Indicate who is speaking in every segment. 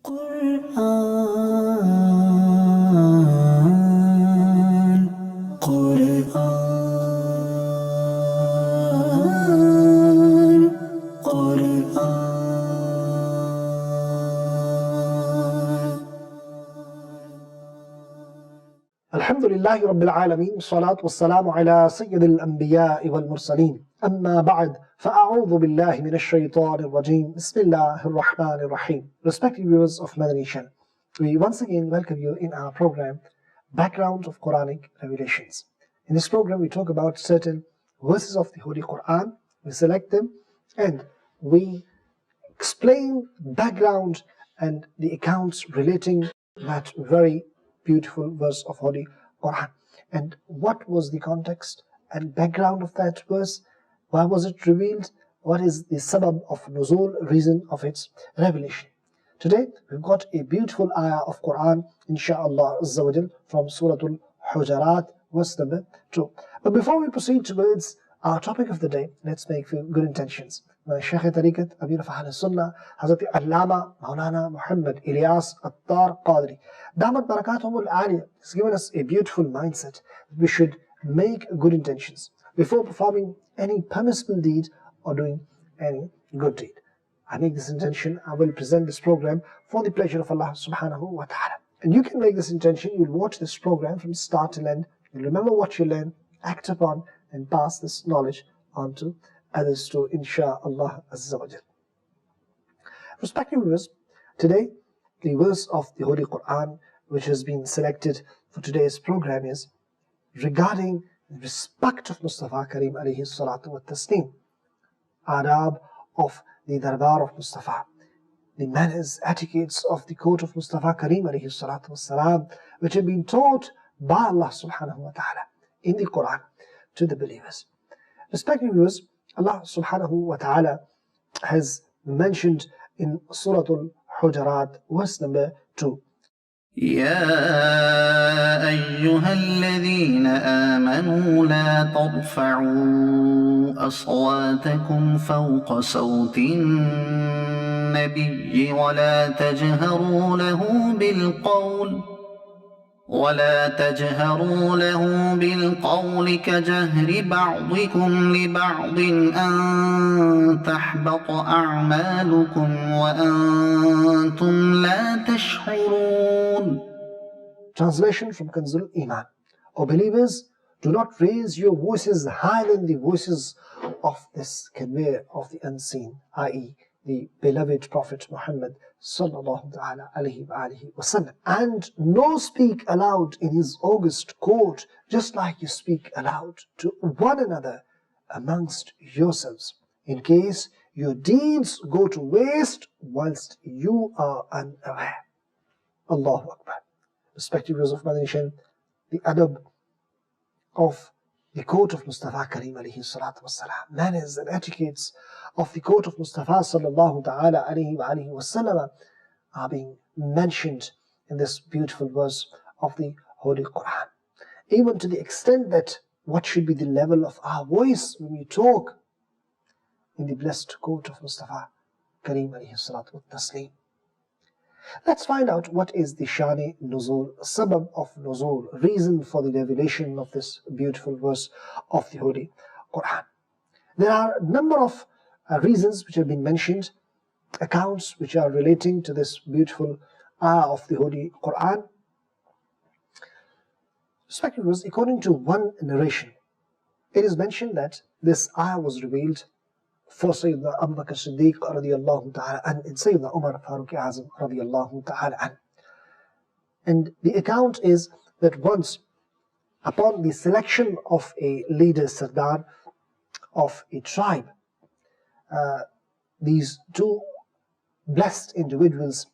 Speaker 1: Qur'an, Qur'an, Qur'an.
Speaker 2: Alhamdulillahi Rabbil Alameen, salatu wassalamu ala Sayyidil Anbiya'i wal Mursaleen. Amma ba'd, fa'a'udhu billahi minash shaitanir rajeem. Bismillahir Rahmanir Rahim. Respected viewers of Madani Channel, we once again welcome you in our program, Background of Quranic Revelations. In this program, we talk about certain verses of the Holy Quran, we select them, and we explain background and the accounts relating that very beautiful verse of Holy Quran. And what was the context and background of that verse? Why was it revealed? What is the sabab of nuzul, reason of its revelation? Today we've got a beautiful ayah of Quran, insha'Allah Azza wa Jal, from Surah Al-Hujarat, verse number 2. But before we proceed towards our topic of the day, let's make few good intentions. Shaykh Tariqat, Amir of Ahl Sunnah, Hazrat Allama Maulana Muhammad Ilyas Attar Qadri, Damat Barakatuhumul Aliyah, has given us a beautiful mindset. We should make good intentions before performing any permissible deed or doing any good deed. I make this intention, I will present this program for the pleasure of Allah subhanahu wa ta'ala. And you can make this intention, you'll watch this program from start to end, you'll remember what you learn, act upon, and pass this knowledge on to others too, insha'Allah Azza wa Jal. Respected viewers, today the verse of the Holy Quran which has been selected for today's program is regarding the respect of Mustafa Kareem alayhi salatu wa tasneem, adab of the darbar of Mustafa, the manners, etiquettes of the court of Mustafa Kareem alayhi salatu wa salam, which have been taught by Allah subhanahu wa ta'ala in the Quran to the believers. Respected viewers, Allah subhanahu wa ta'ala has mentioned in Surah Al-Hujarat, verse number 2.
Speaker 1: يا أيها الذين آمنوا لا ترفعوا أصواتكم فوق صوت النبي ولا تجهروا له بالقول كجهر بعضكم لبعض أن تحبط أعمالكم وأنتم لا تشعرون.
Speaker 2: Translation from Kanzul Iman. O believers, do not raise your voices higher than the voices of this conveyor of the unseen, i.e. the beloved Prophet Muhammad sallallahu ta'ala alayhi wa alihi wasallam. And no speak aloud in his august court, just like you speak aloud to one another amongst yourselves, in case your deeds go to waste whilst you are unaware. Allahu Akbar. Respected viewers of Madani Channel, the adab of the court of Mustafa Kareem alayhi salatu wassalam, manners and etiquettes of the court of Mustafa sallallahu ta'ala alayhi wa alihi wasallam are being mentioned in this beautiful verse of the Holy Quran. Even to the extent that what should be the level of our voice when we talk in the blessed court of Mustafa Kareem alayhi salatu taslim. Let's find out what is the Shani Nuzul, sabab of Nuzul, reason for the revelation of this beautiful verse of the Holy Quran. There are a number of reasons which have been mentioned, accounts which are relating to this beautiful ayah of the Holy Quran. Respected viewers, according to one narration, it is mentioned that this ayah was revealed for Sayyidina Abu Bakr Siddiq radiyallahu ta'ala and Sayyidina Umar Farooq Azam radiyallahu ta'ala an. And the account is that once, upon the selection of a leader, Sardar of a tribe, these two blessed individuals,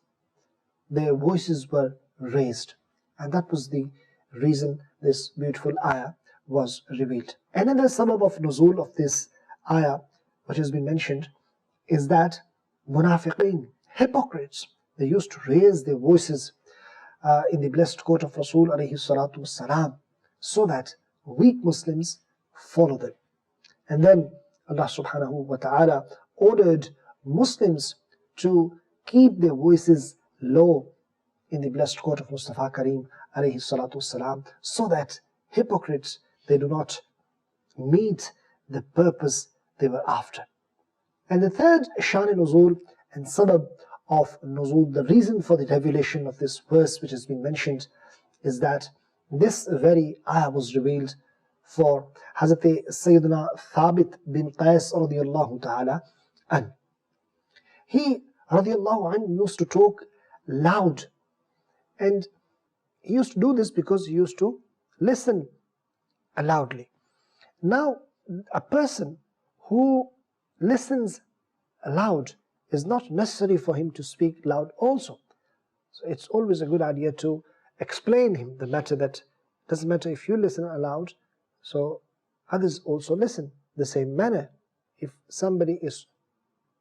Speaker 2: their voices were raised, and that was the reason this beautiful ayah was revealed. Another sabab of nuzul of this ayah which has been mentioned is that munafiqeen, hypocrites, they used to raise their voices in the blessed court of Rasul alayhi salatu wassalam, so that weak Muslims follow them. And then Allah subhanahu wa ta'ala ordered Muslims to keep their voices law in the blessed court of Mustafa Kareem alayhi salatu wasalam, so that hypocrites, they do not meet the purpose they were after. And the third Shan-e Nuzul and Sabab of Nuzul, the reason for the revelation of this verse which has been mentioned, is that this very ayah was revealed for Hazrat Sayyidina Thabit bin Qais radiyallahu ta'ala an. He radiyallahu an used to talk loud, and he used to do this because he used to listen loudly. Now, a person who listens loud, is not necessary for him to speak loud also. So it's always a good idea to explain him the matter, that doesn't matter if you listen aloud, so others also listen the same manner. If somebody is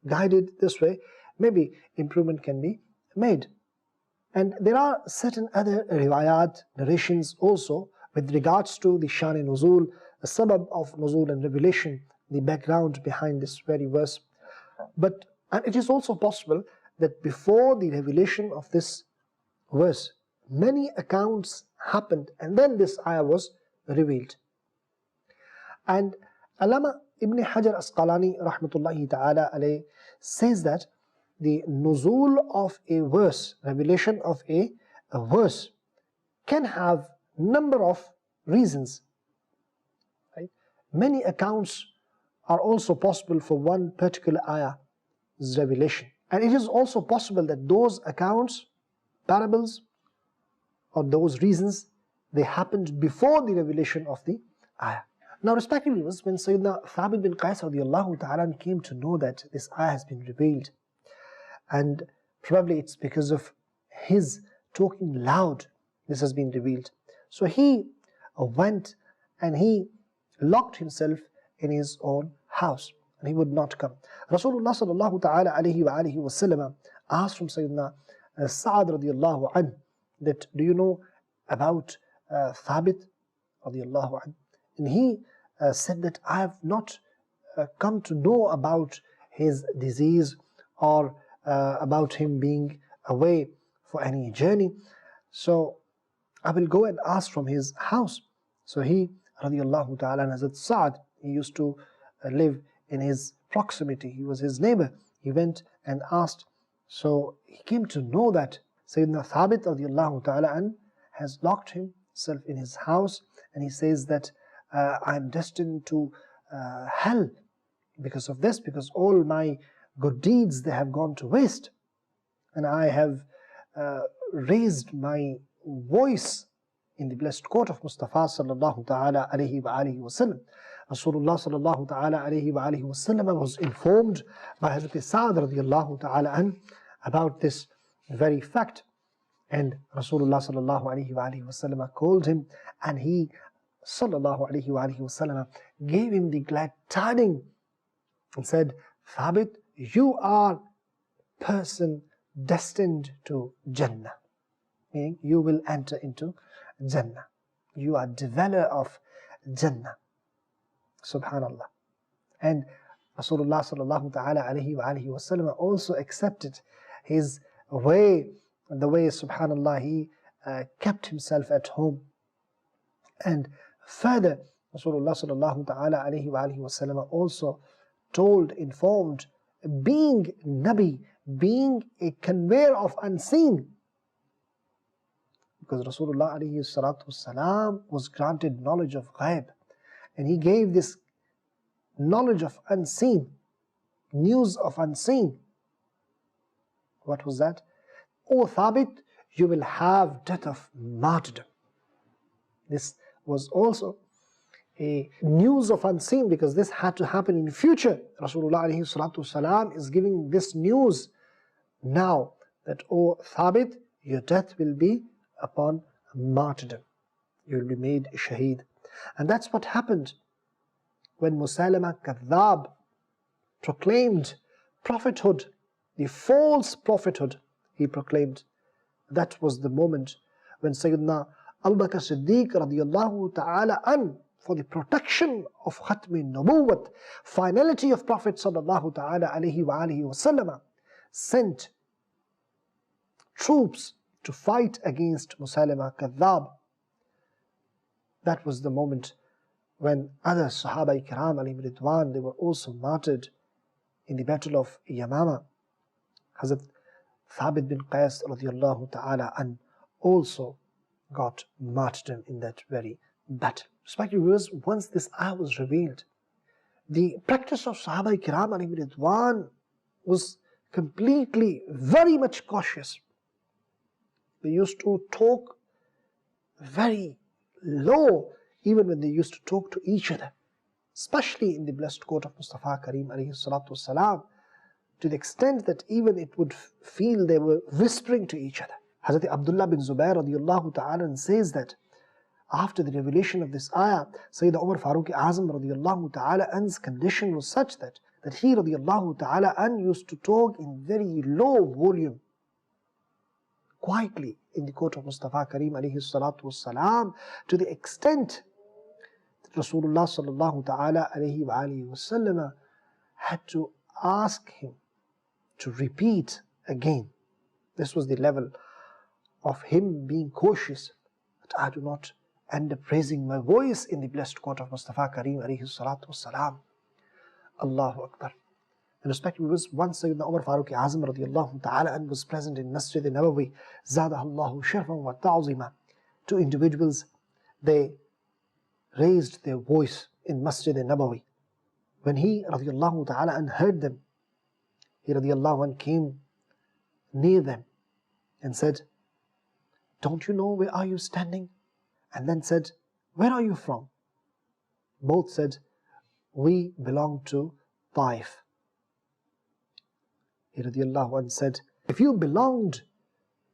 Speaker 2: guided this way, maybe improvement can be made. And there are certain other riwayat, narrations also with regards to the Shan-e Nuzul, the sabab of Nuzul and revelation, the background behind this very verse. But and it is also possible that before the revelation of this verse, many accounts happened and then this ayah was revealed. And Allama Ibn Hajar Asqalani rahmatullahi ta'ala alayh says that the nuzul of a verse, revelation of a verse, can have number of reasons. Right? Many accounts are also possible for one particular ayah's revelation. And it is also possible that those accounts, parables, or those reasons, they happened before the revelation of the ayah. Now, respectively, when Sayyidina Thabit bin Qais radiyallahu ta'ala came to know that this ayah has been revealed, and probably it's because of his talking loud, this has been revealed. So he went and he locked himself in his own house, and he would not come. Rasulullah sallallahu ta'ala alayhi wa alihi wa sallam asked from Sayyidina Sa'ad radiyallahu anhu that, do you know about Thabit radiyallahu anhu? And he said that I have not come to know about his disease or about him being away for any journey, so I will go and ask from his house. So he radiyallahu ta'ala, Hazrat Sa'ad, he used to live in his proximity, he was his neighbor. He went and asked. So he came to know that Sayyidina Thabit radiyallahu ta'ala an has locked himself in his house, and he says that I am destined to hell because of this, because all my good deeds, they have gone to waste, and I have raised my voice in the blessed court of Mustafa sallallahu ta'ala alayhi wa alihi wa sallam. Rasulullah sallallahu ta'ala alayhi wa alihi wa sallam was informed by Hazrat Sa'ad radiyallahu ta'ala an about this very fact, and Rasulullah sallallahu alayhi wa alihi wa sallam called him, and he sallallahu alayhi wa alihi wa sallam gave him the glad tidings and said, Thabit, you are person destined to Jannah, meaning you will enter into Jannah. You are dweller of Jannah. Subhanallah. And Rasulullah sallallahu ta'ala alayhi wa alihi wa sallam also accepted his way, the way, subhanallah, he kept himself at home. And further, Rasulullah sallallahu ta'ala alayhi wa alihi wa sallam also informed, being Nabi, being a conveyor of unseen, because Rasulullah alayhi salatu wasalam was granted knowledge of ghaib, and he gave this knowledge of unseen, news of unseen. What was that? O Thabit, you will have death of martyrdom. This was also a news of unseen, because this had to happen in the future. Rasulullah alayhi salatu wasalam is giving this news now, that, O Thabit, your death will be upon martyrdom. You will be made shaheed. And that's what happened when Musaylama Kadhab proclaimed prophethood, the false prophethood he proclaimed. That was the moment when Sayyidina Abu Bakr Siddiq radiyallahu ta'ala an, for the protection of Khatmi Nubuwwat, finality of Prophet sallallahu ta'ala alayhi wa alihi wa sallam, sent troops to fight against Musaylima Kadhab. That was the moment when other Sahaba Kiram alayhim Ridwan, they were also martyred in the battle of Yamama. Hazrat Thabit bin Qais radiallahu ta'ala and also got martyrdom in that very battle. Respected viewers, once this ayah was revealed, the practice of Sahaba Kiram alayhim Ridwan was completely, very much cautious. They used to talk very low, even when they used to talk to each other, especially in the blessed court of Mustafa Kareem alayhi salatu wasalam, to the extent that even it would feel they were whispering to each other. Hazrat Abdullah bin Zubair radiallahu ta'ala says that after the revelation of this ayah, Sayyidina Umar Farooq Azam radiallahu ta'ala an's condition was such that he radiallahu ta'ala an used to talk in very low volume, quietly in the court of Mustafa Kareem alayhi salatu wassalam, to the extent that Rasulullah sallallahu ta'ala alayhi wa alihi wasallam had to ask him to repeat again. This was the level of him being cautious, that I do not end up raising my voice in the blessed court of Mustafa Kareem alayhi salatu wassalam. Allahu Akbar. And respected viewers, once Sayyidina Umar Farooq Azam radiallahu ta'ala and was present in Masjid Nabawi, Zadahallahu Sharfan wa Ta'zima. Two individuals, they raised their voice in Masjid Nabawi. When he radiallahu ta'ala and heard them, he radiallahu an came near them and said, "Don't you know where are you standing?" And then said, "Where are you from?" Both said, "We belong to Taif." He radiallahu anh said, "If you belonged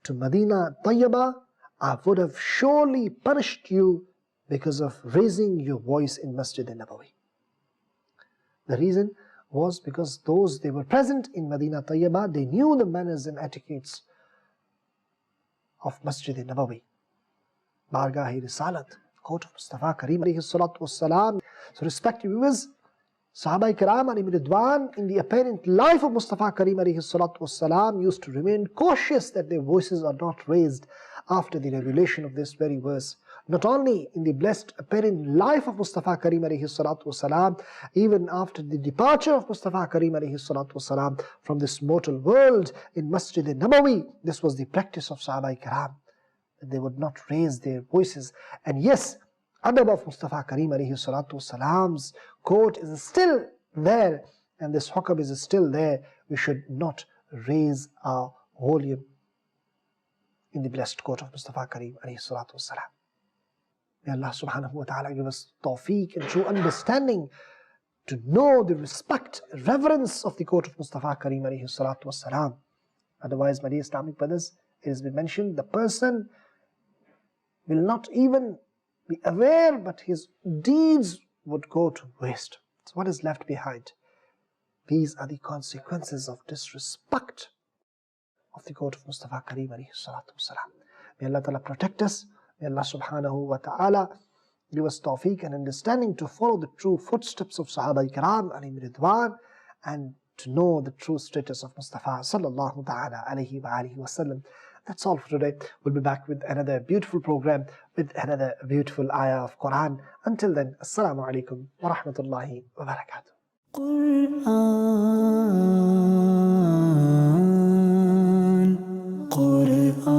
Speaker 2: to Medina Tayyibah, I would have surely punished you because of raising your voice in Masjid Nabawi." The reason was because those they were present in Medina Tayyibah, they knew the manners and etiquettes of Masjid Nabawi, Bargah-e Risalat, court of Mustafa Kareem alayhi salatu wassalam. So respected viewers, Sahaba Kiram alayhim Ridwan in the apparent life of Mustafa Kareem alayhi salatu wassalam used to remain cautious that their voices are not raised after the revelation of this very verse. Not only in the blessed apparent life of Mustafa Kareem alayhi salatu wassalam, even after the departure of Mustafa Kareem alayhi salatu wassalam from this mortal world in Masjid Nabawi, this was the practice of Sahaba Kiram, that they would not raise their voices. And yes, adab of Mustafa Kareem alayhi salatu wassalam's court is still there, and this hukam is still there. We should not raise our volume in the blessed court of Mustafa Kareem alayhi salatu wassalam. May Allah subhanahu wa ta'ala give us tawfiq and true understanding to know the respect, reverence of the court of Mustafa Kareem alayhi salatu wassalam. Otherwise, my dear Islamic brothers, it has been mentioned, the person will not even be aware, but his deeds would go to waste. So what is left behind? These are the consequences of disrespect of the court of Mustafa Kareem alayhi salatu wassalam. May Allah Ta'ala protect us. May Allah subhanahu wa ta'ala give us tawfiq and understanding to follow the true footsteps of Sahaba Kiram alayhim Ridwan and to know the true status of Mustafa sallallahu ta'ala alayhi wa alihi wa sallam. That's all for today. We'll be back with another beautiful program, with another beautiful ayah of Quran. Until then, Assalamu alaikum wa rahmatullahi wa barakatuh. Quran, Quran.